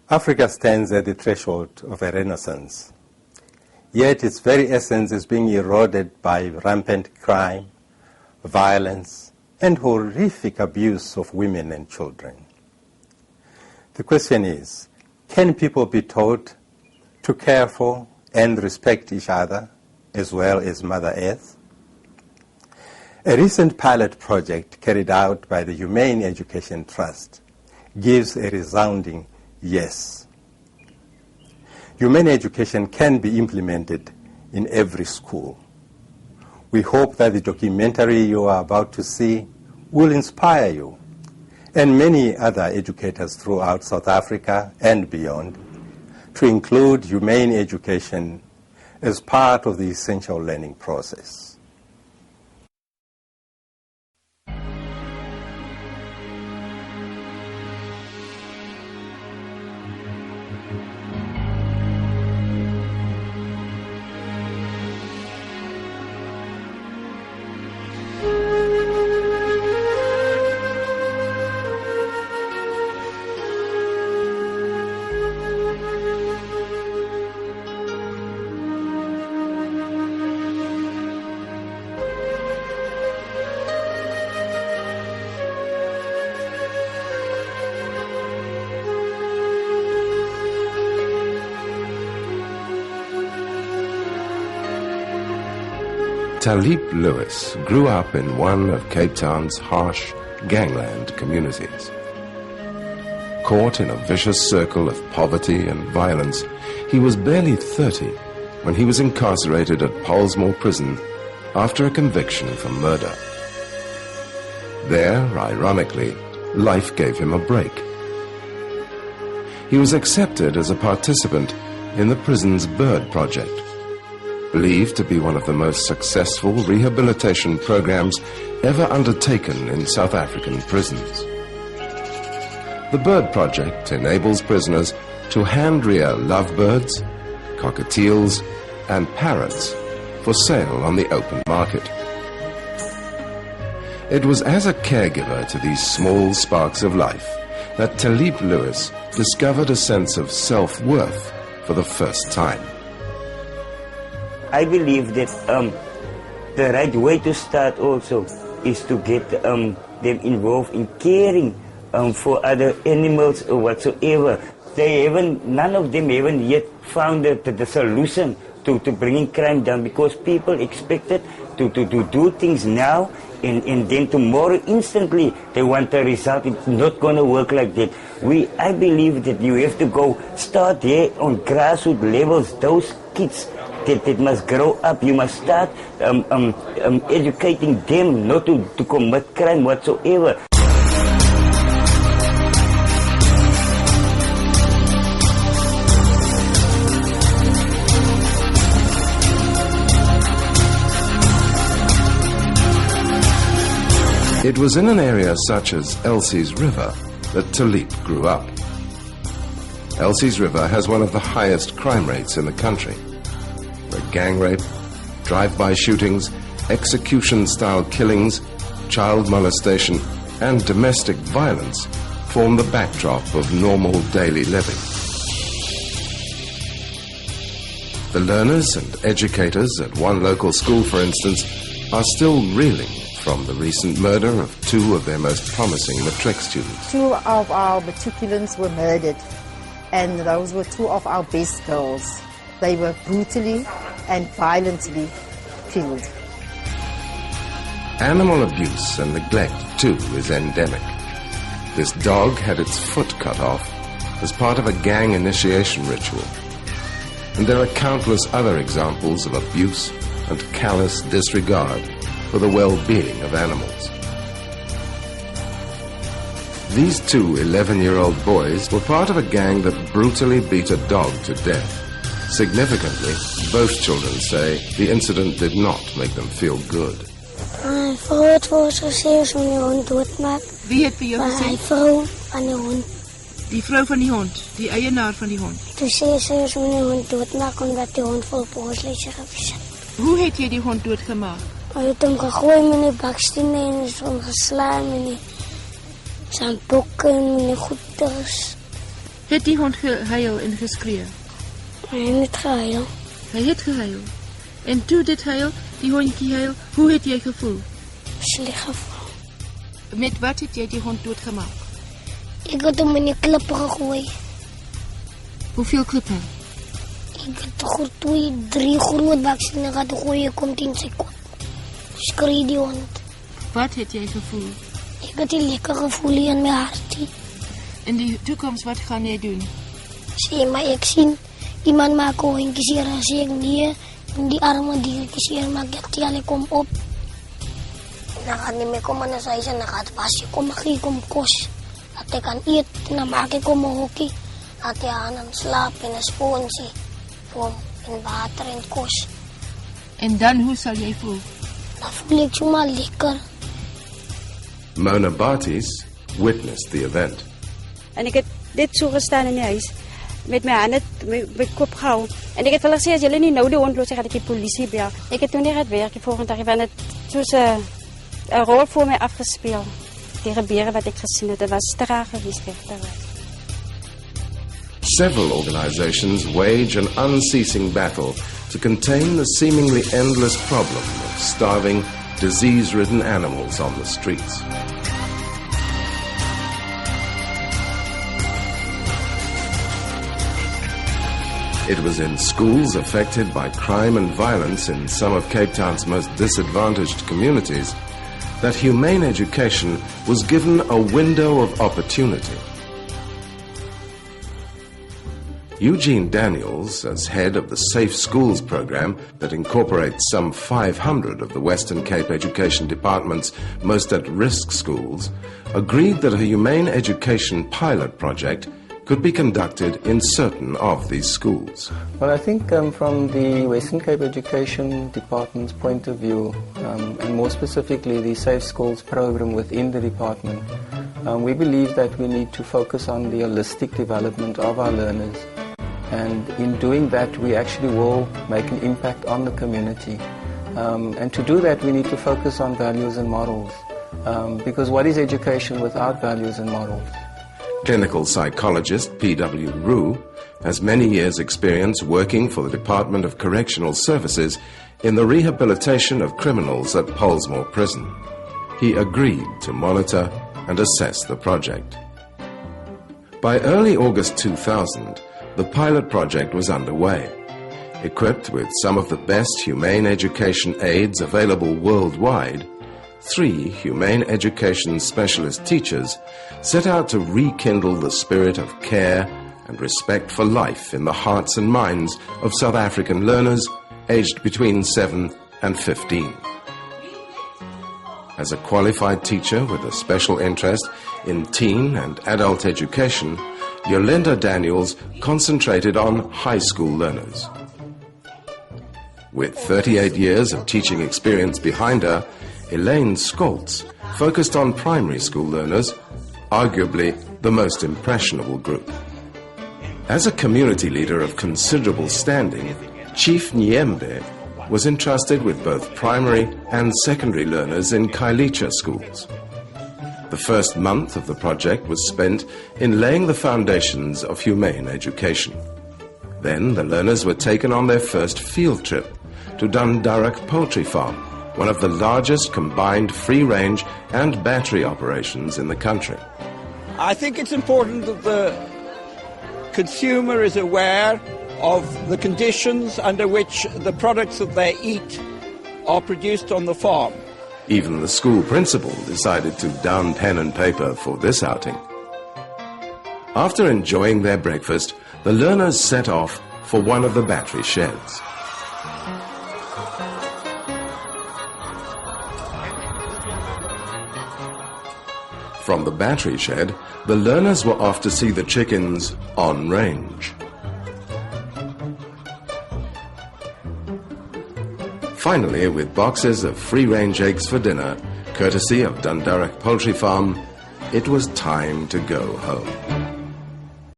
Africa stands at the threshold of a renaissance, yet its very essence is being eroded by rampant crime, violence, and horrific abuse of women and children. The question is, can people be taught to care for and respect each other as well as Mother Earth? A recent pilot project carried out by the Humane Education Trust gives a resounding yes. Humane education can be implemented in every school. We hope that the documentary you are about to see will inspire you and many other educators throughout South Africa and beyond to include humane education as part of the essential learning process. Talib Lewis grew up in one of Cape Town's harsh gangland communities. Caught in a vicious circle of poverty and violence, he was barely 30 when he was incarcerated at Pollsmoor Prison after a conviction for murder. There, ironically, life gave him a break. He was accepted as a participant in the prison's Bird Project, believed to be one of the most successful rehabilitation programs ever undertaken in South African prisons. The Bird Project enables prisoners to hand-rear lovebirds, cockatiels, and parrots for sale on the open market. It was as a caregiver to these small sparks of life that Talib Lewis discovered a sense of self-worth for the first time. I believe that the right way to start also is to get them involved in caring for other animals or whatsoever. None of them haven't yet found the solution to bringing crime down, because people expected to do things now and then tomorrow instantly they want a result. It's not going to work like that. I believe that you have to start there on grassroots levels. Those kids that must grow up. You must start educating them not to commit crime whatsoever. It was in an area such as Elsie's River that Talib grew up. Elsie's River has one of the highest crime rates in the country, where gang rape, drive-by shootings, execution-style killings, child molestation, and domestic violence form the backdrop of normal daily living. The learners and educators at one local school, for instance, are still reeling from the recent murder of two of their most promising matric students. Two of our matriculants were murdered, and those were two of our best girls. They were brutally and violently killed. Animal abuse and neglect, too, is endemic. This dog had its foot cut off as part of a gang initiation ritual. And there are countless other examples of abuse and callous disregard for the well-being of animals. These two 11-year-old boys were part of a gang that brutally beat a dog to death. Significantly, both children say the incident did not make them feel good. My vrou was gesê ons moet die hond doodmaak. Wie het vir jou gesê? My vrou van die hond. Die vrou van die hond, die eienaar van die hond. Toe sê sy ons moet die hond doodmaak omdat die hond vol boosheid gewees het. Hoe het jy die hond doodgemaak? Hy het hom gegooi met die bakstene en is hom geslaan met die sandbokke en met die goeders. Het die hond gehuil en geskree? Hy het net gehuil. Hy het gehuil. En toe dit huil, die hondjie huil, hoe het jy gevoel? Sleg gevoel. Met wat het jy die hond doodgemaak? Ek het hom in die klippe gegooi. Hoeveel klippe? Ek het 3 groot baksine gehad, gooi ek om 10 sy kop. Skree die hond. Wat het jy gevoel? Ek het 'n lekker gevoel in my hartie. In die toekoms, wat gaan jy doen? Sê maar ek sien, iemand maak hondjies hier, en sê ek nee, en die arme diertjies hier, maak ek tel ek kom op. En dan gaan die mee kom in die huis en dan gaat was ek kom, gee kom kos. Dat ek kan eet, en dan maak ek kom 'n hokkie. Dat hy aan en slaap en 'n sponsie, en water en kos. En dan, hoe sal jy voel? Dan voel ek sommer lekker. Mona Barties witnessed the event. En ek het dit so gestaan in die huis, met my hande, my kop gehou. En ek het hulle gesê, as julle nie nou die hond los, gaan ek die polisie bel. Ek het toen nie gaan werk die volgende dag, want het soos 'n rol voor my afgespeel. Die gebeure wat ek gesien het, dit was traag geweest. Several organizations wage an unceasing battle to contain the seemingly endless problem of starving, disease-ridden animals on the streets. It was in schools affected by crime and violence in some of Cape Town's most disadvantaged communities that Humane Education was given a window of opportunity. Eugene Daniels, as head of the Safe Schools program that incorporates some 500 of the Western Cape Education Department's most at-risk schools, agreed that a Humane Education pilot project could be conducted in certain of these schools. Well, I think from the Western Cape Education Department's point of view, and more specifically the Safe Schools program within the department, we believe that we need to focus on the holistic development of our learners. And in doing that, we actually will make an impact on the community. And to do that, we need to focus on values and models. Because what is education without values and models? Clinical psychologist P.W. Rue has many years' experience working for the Department of Correctional Services in the rehabilitation of criminals at Polesmore Prison. He agreed to monitor and assess the project. By early August 2000, the pilot project was underway. Equipped with some of the best humane education aids available worldwide, 3 humane education specialist teachers set out to rekindle the spirit of care and respect for life in the hearts and minds of South African learners aged between 7 and 15. As a qualified teacher with a special interest in teen and adult education, Yolanda Daniels concentrated on high school learners. With 38 years of teaching experience behind her, Elaine Scholz focused on primary school learners, arguably the most impressionable group. As a community leader of considerable standing, Chief Nyembe was entrusted with both primary and secondary learners in Kailicha schools. The first month of the project was spent in laying the foundations of humane education. Then the learners were taken on their first field trip to Dundarroch Poultry Farm, one of the largest combined free-range and battery operations in the country. I think it's important that the consumer is aware of the conditions under which the products that they eat are produced on the farm. Even the school principal decided to down pen and paper for this outing. After enjoying their breakfast, the learners set off for one of the battery sheds. From the battery shed, the learners were off to see the chickens on range. Finally, with boxes of free-range eggs for dinner, courtesy of Dundarroch Poultry Farm, it was time to go home.